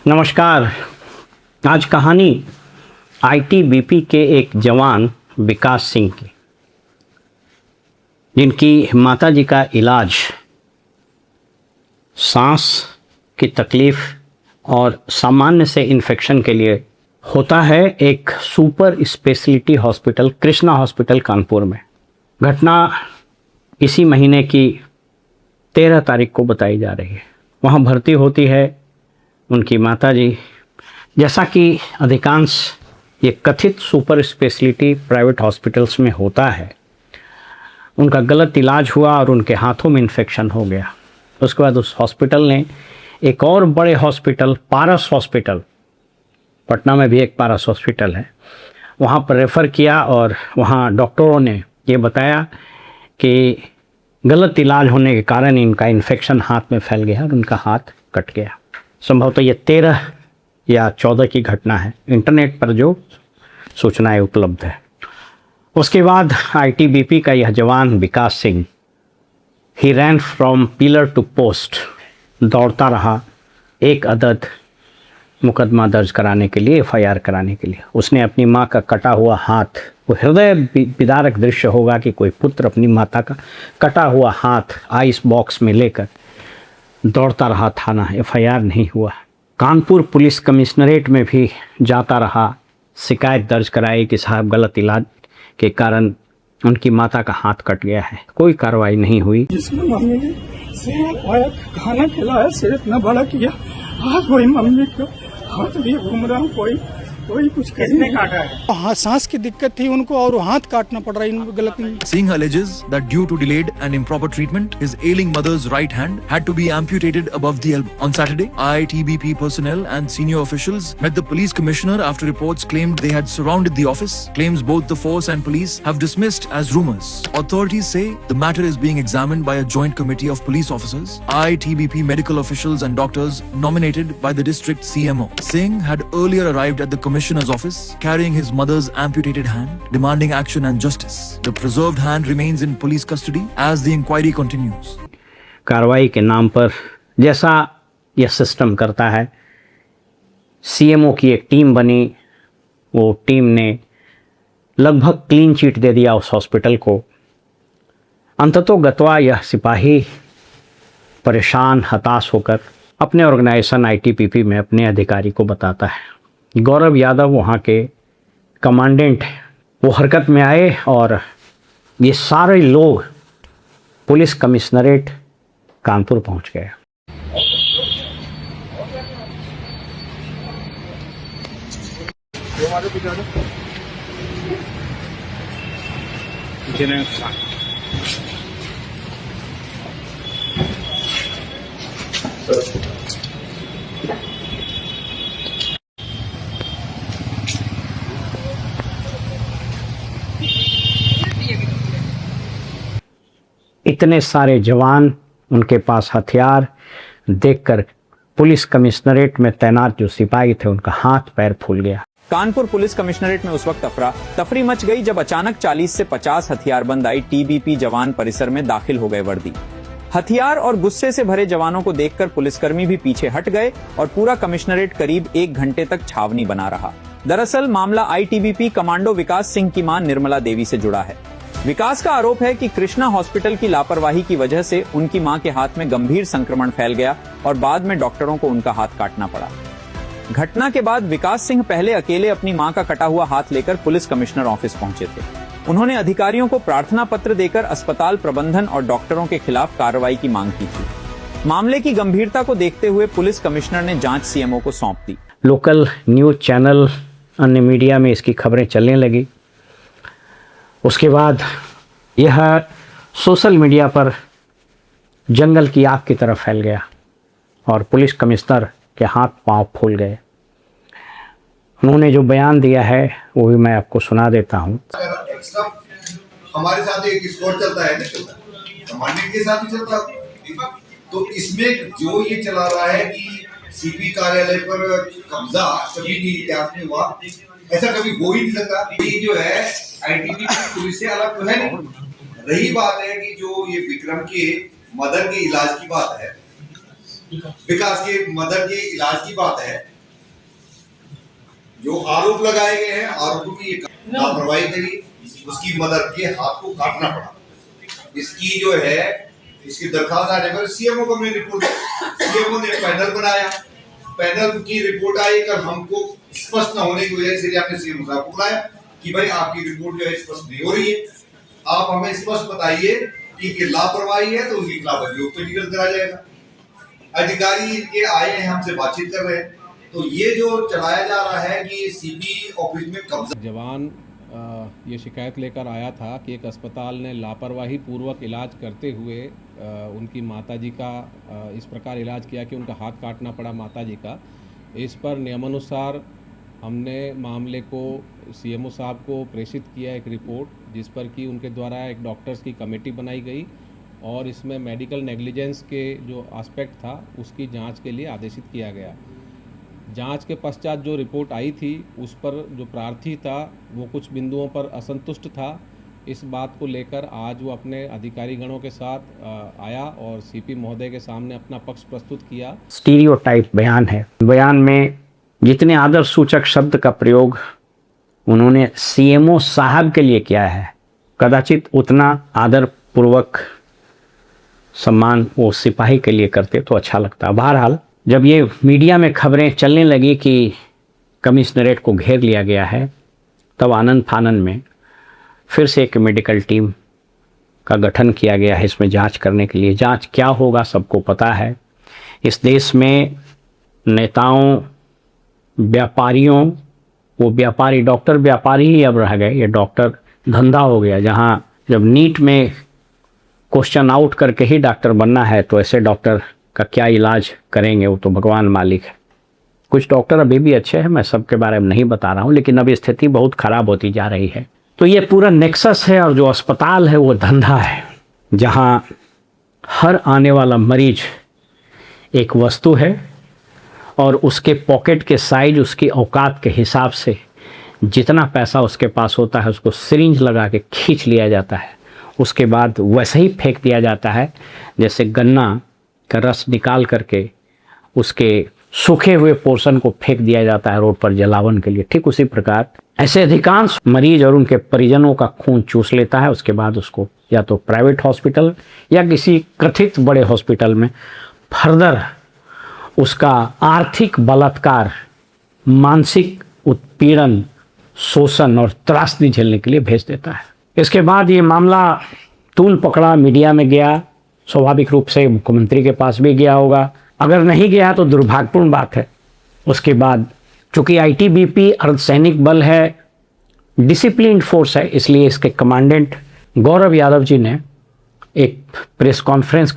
नमस्कार। आज कहानी आईटीबीपी के एक जवान विकास सिंह की, जिनकी माताजी का इलाज सांस की तकलीफ़ और सामान्य से इन्फेक्शन के लिए होता है एक super speciality hospital Krishna hospital Kanpur में। घटना इसी महीने की 13 तारीख को बताई जा रही है। वहाँ भर्ती होती है उनकी माताजी। जैसा कि अधिकांश ये कथित सुपर स्पेशलिटी प्राइवेट हॉस्पिटल्स में होता है, उनका गलत इलाज हुआ और उनके हाथों में इन्फेक्शन हो गया। उसके बाद उस हॉस्पिटल ने एक और बड़े हॉस्पिटल पारस हॉस्पिटल, पटना में भी एक पारस हॉस्पिटल है, वहाँ पर रेफ़र किया और वहाँ डॉक्टरों ने ये बताया कि गलत इलाज होने के कारण इनका इन्फेक्शन हाथ में फैल गया और उनका हाथ कट गया। संभवतः ये 13 या 14 की घटना है, इंटरनेट पर जो सूचनाएं उपलब्ध है। उसके बाद आईटीबीपी का यह जवान विकास सिंह ही ran from pillar to post, दौड़ता रहा एक अदद मुकदमा दर्ज कराने के लिए, एफआईआर कराने के लिए। उसने अपनी माँ का कटा हुआ हाथ, वो हृदय विदारक दृश्य होगा कि कोई पुत्र अपनी माता का कटा हुआ हाथ आइस बॉक्स में लेकर दौड़ता रहा थाना। एफआईआर नहीं हुआ। कानपुर पुलिस कमिश्नरेट में भी जाता रहा, शिकायत दर्ज कराई कि साहब गलत इलाज के कारण उनकी माता का हाथ कट गया है। कोई कार्रवाई नहीं हुई। जिसमें मम्मी ने खाना खिलाया, सिर इतना बड़ा किया, आज वही मम्मी को हाथ भी घूम रहा हूँ, कोई कुछ किसने काटा है। हाँ, सांस की दिक्कत थी उनको और हाथ काटना पड़ रहा है गलत। Singh alleges that due to delayed and improper treatment, his ailing mother's right hand had to be amputated above the elbow. On Saturday, ITBP personnel and senior officials met the police commissioner after reports claimed they had surrounded the office. Claims both the force and police have dismissed as rumors. Authorities say the matter is being examined by a joint committee of police officers, ITBP medical officials and doctors nominated by the district CMO. Singh had earlier arrived at the commissioner's office carrying his mother's amputated hand, demanding action and justice. The preserved hand remains in police custody as the inquiry continues. कार्रवाई के नाम पर जैसा यह system करता है, CMO की एक टीम बनी। वो टीम ने लगभग क्लीन चिट दे दिया उस हॉस्पिटल को। अंततोगत्वा यह सिपाही परेशान हताश होकर अपने ऑर्गेनाइजेशन आईटीबीपी में अपने अधिकारी को बताता है। गौरव यादव वहाँ के कमांडेंट वो हरकत में आए और ये सारे लोग पुलिस कमिश्नरेट कानपुर पहुँच गए। इतने सारे जवान, उनके पास हथियार देखकर पुलिस कमिश्नरेट में तैनात जो सिपाही थे उनका हाथ पैर फूल गया। कानपुर पुलिस कमिश्नरेट में उस वक्त अफरा तफरी मच गई जब अचानक 40 से 50 हथियारबंद आईटीबीपी जवान परिसर में दाखिल हो गए वर्दी। हथियार और गुस्से से भरे जवानों को देखकर पुलिसकर्मी भी पीछे हट गए और पूरा कमिश्नरेट करीब 1 घंटे तक छावनी बना रहा। दरअसल मामला आईटीबीपी कमांडो विकास सिंह की मां निर्मला देवी से जुड़ा है। विकास का आरोप है कि कृष्णा हॉस्पिटल की लापरवाही की वजह से उनकी मां के हाथ में गंभीर संक्रमण फैल गया और बाद में डॉक्टरों को उनका हाथ काटना पड़ा। घटना के बाद विकास सिंह पहले अकेले अपनी मां का कटा हुआ हाथ लेकर पुलिस कमिश्नर ऑफिस पहुंचे थे। उन्होंने अधिकारियों को प्रार्थना पत्र देकर अस्पताल प्रबंधन और डॉक्टरों के खिलाफ कार्रवाई की मांग की थी। मामले की गंभीरता को देखते हुए पुलिस कमिश्नर ने जांच सीएमओ को सौंप दी। लोकल न्यूज चैनल, अन्य मीडिया में इसकी खबरें चलने लगी। उसके बाद यह सोशल मीडिया पर जंगल की आग की तरह फैल गया और पुलिस कमिश्नर के हाथ पांव फूल गए। उन्होंने जो बयान दिया है वो भी मैं आपको सुना देता हूँ। हमारे साथ एक स्कोर चलता है, कमांडेंट के साथ भी चलता है। तो इसमें जो ये चला रहा है कि सीपी कार्यालय पर कब्जा कभी भी इतिहास में हुआ, ऐसा कभी हो ही नहीं सकता। ये जो है आईटीबीपी पुलिस से अलग तो है नहीं। रही बात है कि जो ये विक्रम के मदर के इलाज की बात है, विकास के मदर के इलाज की बात है, जो आरोप लगाए गए हैं आरोपों की लापरवाही करी, उसकी मदद के हाथ को काटना पड़ा। इसकी जो है इसकी दरखास्त आने पर सीएमओ को हमने रिपोर्ट, सीएमओ ने पैनल बनाया, पैनल की रिपोर्ट आई। कल हमको स्पष्ट न होने की वजह से आपने सीएमओ साहब को बुलाया कि भाई आपकी रिपोर्ट जो है स्पष्ट नहीं हो रही है, आप हमें स्पष्ट बताइए कि लापरवाही है तो उसके खिलाफ अभियोग तो निकल करा जाएगा। अधिकारी इनके आए हैं, हमसे बातचीत कर रहे हैं, तो ये जो चलाया जा रहा है कि सीपी ऑफिस में कब्जा। जवान ये शिकायत लेकर आया था कि एक अस्पताल ने लापरवाही पूर्वक इलाज करते हुए उनकी माताजी का इस प्रकार इलाज किया कि उनका हाथ काटना पड़ा माताजी का। इस पर नियमानुसार हमने मामले को सीएमओ साहब को प्रेषित किया एक रिपोर्ट, जिस पर कि उनके द्वारा एक डॉक्टर्स की कमेटी बनाई गई और इसमें मेडिकल नेग्लिजेंस के जो एस्पेक्ट था उसकी जांच के लिए आदेशित किया गया। जांच के पश्चात जो रिपोर्ट आई थी उस पर जो प्रार्थी था वो कुछ बिंदुओं पर असंतुष्ट था। इस बात को लेकर आज वो अपने अधिकारी गणों के साथ आया और सीपी महोदय के सामने अपना पक्ष प्रस्तुत किया। स्टीरियोटाइप बयान है। बयान में जितने आदर सूचक शब्द का प्रयोग उन्होंने सीएमओ साहब के लिए किया है, कदाचित उतना आदर पूर्वक सम्मान वो सिपाही के लिए करते तो अच्छा लगता। बहरहाल जब ये मीडिया में खबरें चलने लगी कि कमिश्नरेट को घेर लिया गया है, तब आनंद फानन में फिर से एक मेडिकल टीम का गठन किया गया है इसमें जांच करने के लिए। जांच क्या होगा सबको पता है। इस देश में नेताओं, व्यापारियों, वो व्यापारी डॉक्टर व्यापारी ही अब रह गए, ये डॉक्टर धंधा हो गया। जहाँ जब नीट में क्वेश्चन आउट करके ही डॉक्टर बनना है तो ऐसे डॉक्टर का क्या इलाज करेंगे, वो तो भगवान मालिक है। कुछ डॉक्टर अभी भी अच्छे हैं, मैं सबके बारे में नहीं बता रहा हूँ, लेकिन अब स्थिति बहुत ख़राब होती जा रही है। तो ये पूरा नेक्सस है और जो अस्पताल है वो धंधा है, जहाँ हर आने वाला मरीज एक वस्तु है और उसके पॉकेट के साइज, उसकी औकात के हिसाब से जितना पैसा उसके पास होता है उसको सिरिंज लगा के खींच लिया जाता है। उसके बाद वैसे ही फेंक दिया जाता है जैसे गन्ना का रस निकाल करके उसके सूखे हुए पोर्शन को फेंक दिया जाता है रोड पर जलावन के लिए। ठीक उसी प्रकार ऐसे अधिकांश मरीज और उनके परिजनों का खून चूस लेता है। उसके बाद उसको या तो प्राइवेट हॉस्पिटल या किसी कथित बड़े हॉस्पिटल में फर्दर उसका आर्थिक बलात्कार, मानसिक उत्पीड़न, शोषण और त्रासदी झेलने के लिए भेज देता है। इसके बाद ये मामला तूल पकड़ा, मीडिया में गया, स्वाभाविक रूप से मुख्यमंत्री के पास भी गया होगा। अगर नहीं गया तो दुर्भाग्यपूर्ण बात है। उसके बाद चूँकि आईटीबीपी अर्धसैनिक बल है, डिसिप्लिन्ड फोर्स है, इसलिए इसके कमांडेंट गौरव यादव जी ने एक प्रेस कॉन्फ्रेंस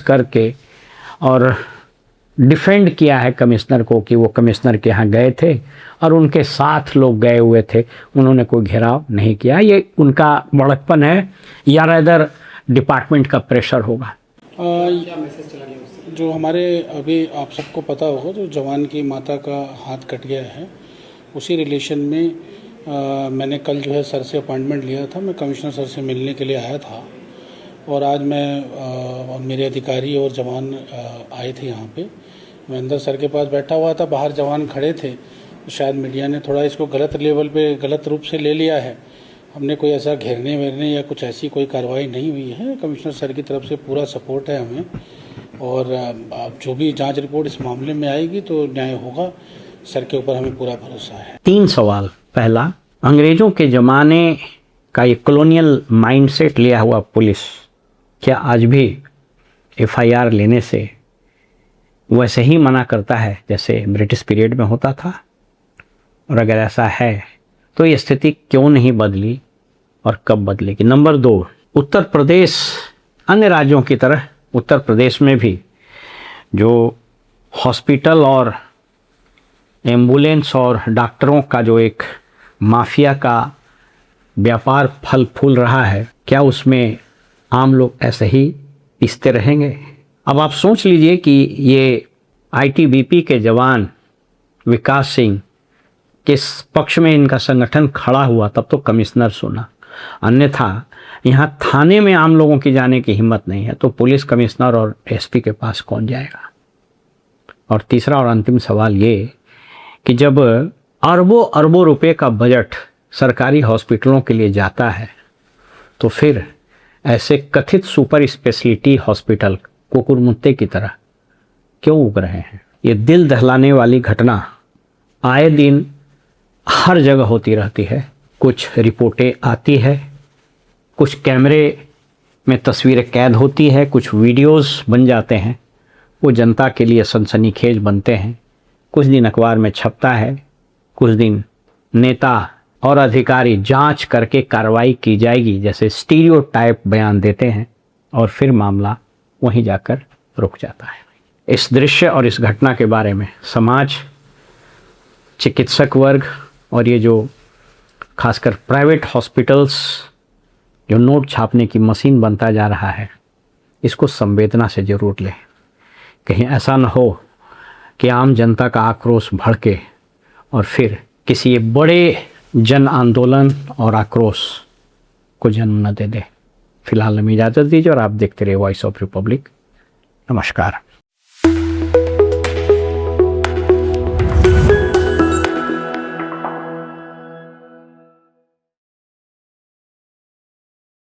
करके और डिफेंड किया है कमिश्नर को कि वो कमिश्नर के यहाँ गए थे और उनके साथ लोग गए हुए थे, उन्होंने कोई घेराव नहीं किया। ये उनका बड़कपन है या रादर डिपार्टमेंट का प्रेशर होगा। जो हमारे अभी आप सबको पता होगा जो जवान की माता का हाथ कट गया है, उसी रिलेशन में मैंने कल जो है सर से अपॉइंटमेंट लिया था। मैं कमिश्नर सर से मिलने के लिए आया था और आज मैं और मेरे अधिकारी और जवान आए थे यहाँ पे। मैं अंदर सर के पास बैठा हुआ था, बाहर जवान खड़े थे। शायद मीडिया ने थोड़ा इसको गलत लेवल पे गलत रूप से ले लिया है। हमने कोई ऐसा घेरने वेरने या कुछ ऐसी कोई कार्रवाई नहीं हुई है। कमिश्नर सर की तरफ से पूरा सपोर्ट है हमें और जो भी जांच रिपोर्ट इस मामले में आएगी तो न्याय होगा। सर के ऊपर हमें पूरा भरोसा है। 3 सवाल। पहला, अंग्रेजों के ज़माने का ये कॉलोनियल माइंडसेट लिया हुआ पुलिस क्या आज भी एफआईआर लेने से वैसे ही मना करता है जैसे ब्रिटिश पीरियड में होता था? और अगर ऐसा है तो ये स्थिति क्यों नहीं बदली और कब बदलेगी? नंबर 2, उत्तर प्रदेश अन्य राज्यों की तरह उत्तर प्रदेश में भी जो हॉस्पिटल और एम्बुलेंस और डॉक्टरों का जो एक माफिया का व्यापार फल फूल रहा है, क्या उसमें आम लोग ऐसे ही पीसते रहेंगे? अब आप सोच लीजिए कि ये आईटीबीपी के जवान विकास सिंह किस पक्ष में इनका संगठन खड़ा हुआ तब तो कमिश्नर सुना, अन्यथा यहाँ थाने में आम लोगों की जाने की हिम्मत नहीं है तो पुलिस कमिश्नर और एसपी के पास कौन जाएगा? और तीसरा और अंतिम सवाल ये कि जब अरबों अरबों रुपए का बजट सरकारी हॉस्पिटलों के लिए जाता है तो फिर ऐसे कथित सुपर स्पेशलिटी हॉस्पिटल कुकुरमुत्ते की तरह क्यों उग रहे हैं? ये दिल दहलाने वाली घटना आए दिन हर जगह होती रहती है। कुछ रिपोर्टें आती है, कुछ कैमरे में तस्वीरें कैद होती है, कुछ वीडियोस बन जाते हैं, वो जनता के लिए सनसनीखेज बनते हैं। कुछ दिन अखबार में छपता है, कुछ दिन नेता और अधिकारी जांच करके कार्रवाई की जाएगी जैसे स्टीरियोटाइप बयान देते हैं और फिर मामला वहीं जाकर रुक जाता है। इस दृश्य और इस घटना के बारे में समाज, चिकित्सक वर्ग और ये जो खासकर प्राइवेट हॉस्पिटल्स जो नोट छापने की मशीन बनता जा रहा है, इसको संवेदना से ज़रूर लें। कहीं ऐसा न हो कि आम जनता का आक्रोश भड़के और फिर किसी बड़े जन आंदोलन और आक्रोश को जन्म न दे दे। फिलहाल हमें इजाज़त दीजिए और आप देखते रहिए वॉइस ऑफ रिपब्लिक। नमस्कार।